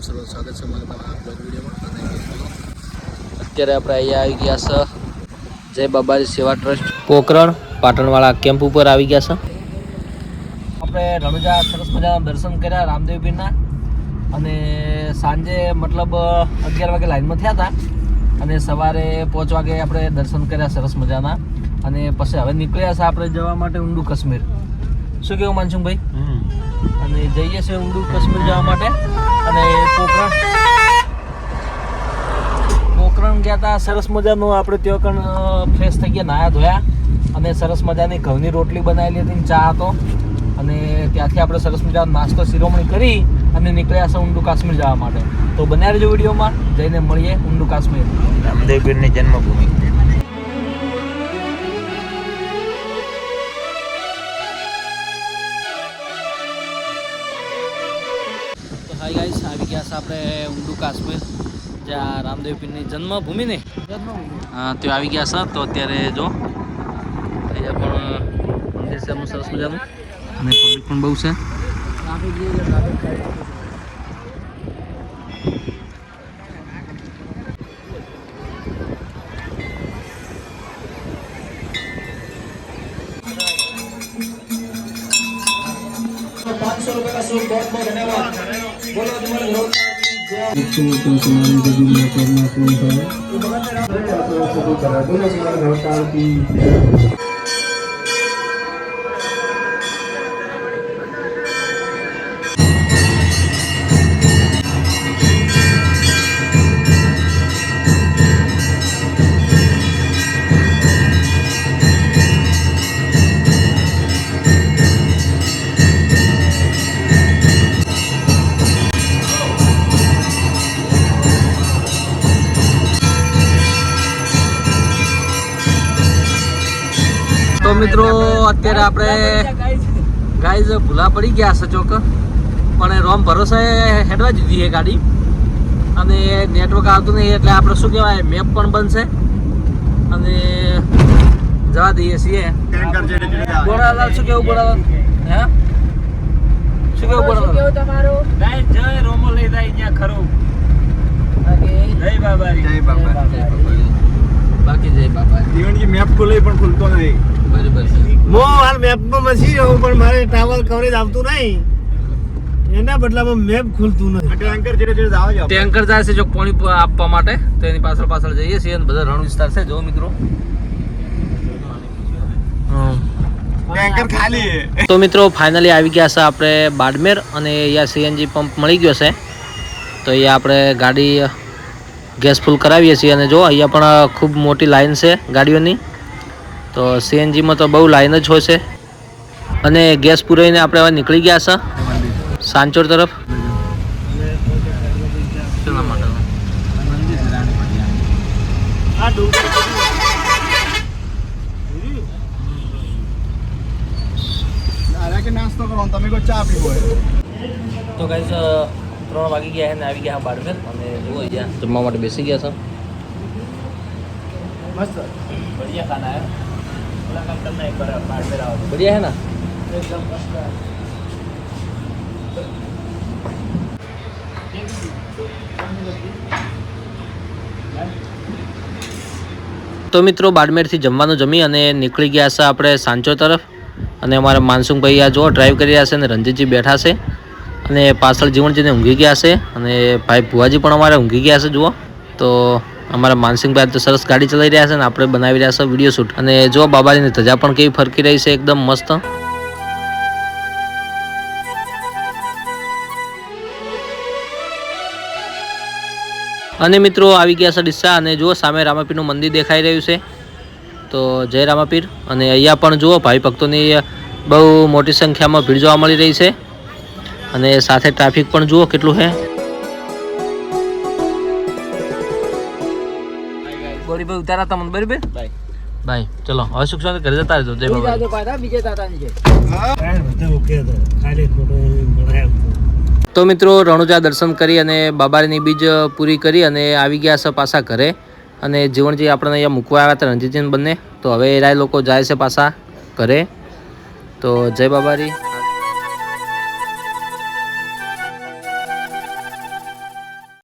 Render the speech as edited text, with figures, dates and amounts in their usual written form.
સર્વ સ્વાગત છે મારા તમારા વિડીયોમાં. અત્યારે આપણે અહીંયા આવી ગયા છે જય બાબાજી સેવા ટ્રસ્ટ પોખરણ પાટણવાળા કેમ્પ ઉપર આવી ગયા છે. આપણે રણુજા સરસ મજાના દર્શન કર્યા રામદેવ પીરના, અને સાંજે મતલબ 11 વાગે લાઈનમાં થયા હતા, અને સવારે 5 વાગે આપણે દર્શન કર્યા સરસ મજાના, અને પછી હવે નીકળ્યા છે આપણે જવા માટે ઊંડું કાશ્મીર. શું કેવું માનસુખભાઈ? અને જઈએ છીએ ઊંડું કાશ્મીર જવા માટે. અને પોખરણ ગયા હતા, સરસ મજાનું આપણે ત્યાં કણ ફ્રેશ થઈ ગયા, નાયા ધોયા, અને સરસ મજાની ઘઉંની રોટલી બનાવેલી હતી, ચા હતો, અને ત્યાંથી આપણે સરસ મજાનો નાસ્તો શિરોમણી કરી અને નીકળ્યા છે ઊંડું કાશ્મીર જવા માટે. તો બન્યા રહેજો વિડીયોમાં, જઈને મળીએ ઊંડું કાશ્મીર, રામદેવ પીરની જન્મભૂમિ. હાય ગાઈસ, આવી ગયા છે આપણે ઊંડું કાશ્મીર, જ્યાં રામદેવ પીરની જન્મભૂમિ ને હા ત્યાં આવી ગયા છે. તો અત્યારે જો અહીંયા પણ મંદિર છે સરસ મજાનું, અને પબ્લિક પણ બહુ છે. ₹500 का सूट बहुत बहुत धन्यवाद. बोलो तुम्हारे घरों તો મિત્રો અત્યારે આપણે ગાઈઝ ભૂલા પડી ગયા છે ચોક, પણ રોમ ભરોસે હેડવા દીધી છે ગાડી, અને નેટવર્ક આવતું નહીં એટલે આપણે શું કહેવાય મેપ પણ બનશે, અને જવા દઈએ છીએ. બોરાલાલ શું કેવું? બોરાલાલ હે શું કેવું? બોરાલાલ તમારું ગાઈઝ જય રોમો લઈ જાય અહીંયા ખરું. જય બાબા, જય બાબા, જય બાબા. બાકી જય બાબા જીવનની મેપ ખોલે પણ ખુલતો નહીં. બરાબર છે. હું હાલ મેપમાં મસી રહ્યો પણ મારે ટાવર કવરેજ આવતું નહીં, એના બદલામાં મેપ ખુલતું નથી. ટેન્કર ટેન્કર જાય છે જો પાણી આપવા માટે, તો એની પાછળ જઈએ છીએ, અને બધા રણ વિસ્તાર છે જો મિત્રો. ટેન્કર ખાલી. તો મિત્રો ફાઇનલી આવી ગયા છે આપણે બાડમેર, અને અહીંયા સીએનજી પંપ મળી ગયો છે. તો અહીંયા આપણે ગાડી ગેસ ફૂલ કરાવીએ છીએ, અને જો અહીંયા પણ ખૂબ મોટી લાઈન છે ગાડીઓની. તો સીએનજીમાં તો બહુ લાઈન જ હોય છે. અને ગેસ પૂરાઈને આપણે હવે નીકળી ગયા છે સાંચોર તરફ. તો ગાઈસ 3 વાગી ગયા છે ને આવી ગયા બાડમેર, અને જુઓ અહીંયા જમવા માટે બેસી ગયા છે. मस्त बढ़िया खाना है, मुलाकात करना एक बार बाड़मेर आओ. बढ़िया है ना एकदम मस्त. તો મિત્રો બાડમેરથી જમવાનું જમી અને નીકળી ગયા છે આપણે સાંચો તરફ. અને અમારા માનસુખભાઈ આ જો ડ્રાઈવ કરી રહ્યા છે, અને રણજીતજી બેઠા છે, અને પાછળ જીવનજીને ઊંઘી ગયા છે, અને ભાઈ ભુવાજી પણ અમારે ઊંઘી ગયા છે જુઓ. તો અમારા માનસિંહભાઈ તો સરસ ગાડી ચલાવી રહ્યા છે, ને આપણે બનાવી રહ્યા છે વિડીયો શૂટ. અને જો બાબાજીની ધજા પણ કેવી ફરકી રહી છે, એકદમ મસ્ત. અને મિત્રો આવી ગયા છે ડીસા, અને જુઓ સામે રામાપીરનું મંદિર દેખાઈ રહ્યું છે. તો જય રામાપીર. અને અહીંયા પણ જુઓ ભાઈ ભક્તોની બહુ મોટી સંખ્યામાં ભીડ જોવા મળી રહી છે, અને સાથે ટ્રાફિક પણ જુઓ કેટલું છે. બોડી ભાઈ ઉતારા તમને બરાબર ભાઈ. ભાઈ ચલો હવે સુખ શાંતિ ઘરે જતા રહેજો. જય બાબા. બીજે તાતાની છે. તો મિત્રો રણુજા દર્શન કરી અને બાબાની બીજ પૂરી કરી અને આવી ગયા છે પાછા ઘરે. અને જીવનજી આપણને અહીંયા મૂકવા આવ્યા હતા રણજીતજી બંને. તો હવે એ લોકો જાય છે પાછા ઘરે. તો જય બાબારી.